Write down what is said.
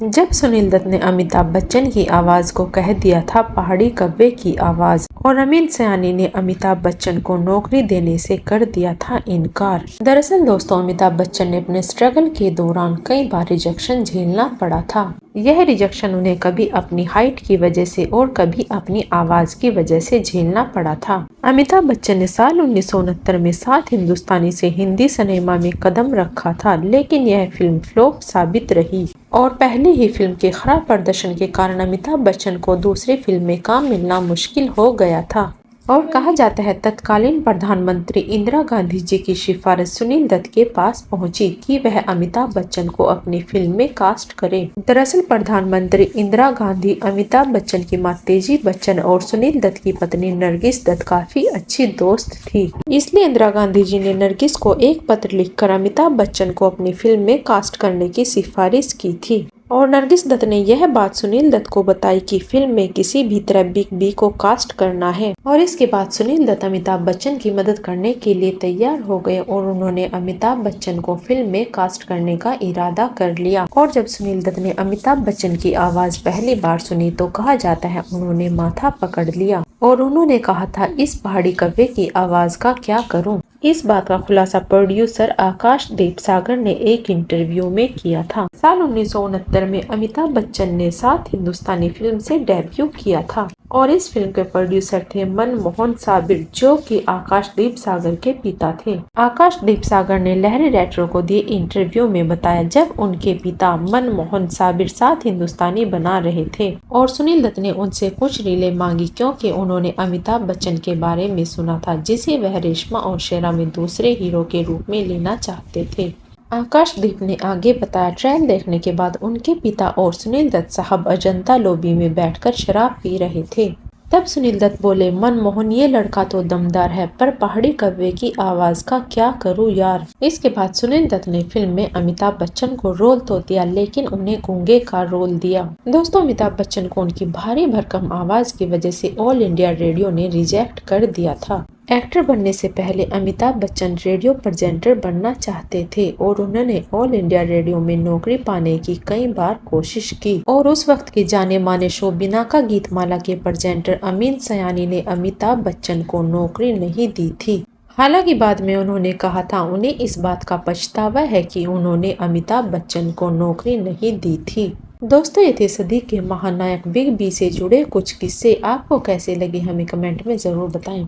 जब सुनील दत्त ने अमिताभ बच्चन की आवाज को कह दिया था पहाड़ी कव्वे की आवाज और अमीन सयानी ने अमिताभ बच्चन को नौकरी देने से कर दिया था इनकार। दरअसल दोस्तों, अमिताभ बच्चन ने अपने स्ट्रगल के दौरान कई बार रिजेक्शन झेलना पड़ा था। यह रिजेक्शन उन्हें कभी अपनी हाइट की वजह से और कभी अपनी आवाज की वजह से झेलना पड़ा था। अमिताभ बच्चन ने साल 1969 में 7 हिंदुस्तानी से हिंदी सिनेमा में कदम रखा था, लेकिन यह फिल्म फ्लॉप साबित रही और पहली ही फिल्म के खराब प्रदर्शन के कारण अमिताभ बच्चन को दूसरी फिल्म में काम मिलना मुश्किल हो गया था। और कहा जाता है तत्कालीन प्रधानमंत्री इंदिरा गांधी जी की सिफारिश सुनील दत्त के पास पहुंची कि वह अमिताभ बच्चन को अपनी फिल्म में कास्ट करे। दरअसल प्रधानमंत्री इंदिरा गांधी अमिताभ बच्चन की मां तेजी बच्चन और सुनील दत्त की पत्नी नरगिस दत्त काफी अच्छी दोस्त थी। इसलिए इंदिरा गांधी जी ने नरगिस को एक पत्र लिखकर अमिताभ बच्चन को अपनी फिल्म में कास्ट करने की सिफारिश की थी और नरगिस दत्त ने यह बात सुनील दत्त को बताई कि फिल्म में किसी भी तरह बिग बी को कास्ट करना है। और इसके बाद सुनील दत्त अमिताभ बच्चन की मदद करने के लिए तैयार हो गए और उन्होंने अमिताभ बच्चन को फिल्म में कास्ट करने का इरादा कर लिया। और जब सुनील दत्त ने अमिताभ बच्चन की आवाज पहली बार सुनी तो कहा जाता है उन्होंने माथा पकड़ लिया और उन्होंने कहा था इस पहाड़ी कव्वे की आवाज का क्या करूं। इस बात का खुलासा प्रोड्यूसर आकाश दीपसागर ने एक इंटरव्यू में किया था। साल 1969 में अमिताभ बच्चन ने 7 हिंदुस्तानी फिल्म से डेब्यू किया था और इस फिल्म के प्रोड्यूसर थे मनमोहन साबिर, जो कि आकाश दीपसागर के पिता थे। आकाश दीपसागर ने लहरी राइटरों को दिए इंटरव्यू में बताया जब उनके पिता मनमोहन साबिर 7 हिंदुस्तानी बना रहे थे और सुनील दत्त ने उनसे कुछ रीलें मांगी क्योंकि उन्होंने अमिताभ बच्चन के बारे में सुना था जिसे वह रेशमा और शेरा में दूसरे हीरो के रूप में लेना चाहते थे। आकाशदीप ने आगे बताया ट्रेल देखने के बाद उनके पिता और सुनील दत्त साहब अजंता लॉबी में बैठकर शराब पी रहे थे। तब सुनील दत्त बोले, मनमोहन ये लड़का तो दमदार है पर पहाड़ी कव्वे की आवाज का क्या करूं यार। इसके बाद सुनील दत्त ने फिल्म में अमिताभ बच्चन को रोल तो दिया लेकिन उन्हें गूंगे का रोल दिया। दोस्तों, अमिताभ बच्चन को उनकी भारी भरकम आवाज की वजह से ऑल इंडिया रेडियो ने रिजेक्ट कर दिया था। एक्टर बनने से पहले अमिताभ बच्चन रेडियो प्रेजेंटर बनना चाहते थे और उन्होंने ऑल इंडिया रेडियो में नौकरी पाने की कई बार कोशिश की और उस वक्त के जाने माने शो बिनाका गीतमाला के प्रेजेंटर अमीन सयानी ने अमिताभ बच्चन को नौकरी नहीं दी थी। हालांकि बाद में उन्होंने कहा था उन्हें इस बात का पछतावा है कि उन्होंने अमिताभ बच्चन को नौकरी नहीं दी थी। दोस्तों, ये थे सदी के महानायक बिग बी से जुड़े कुछ किस्से। आपको कैसे लगे हमें कमेंट में जरूर बताएं।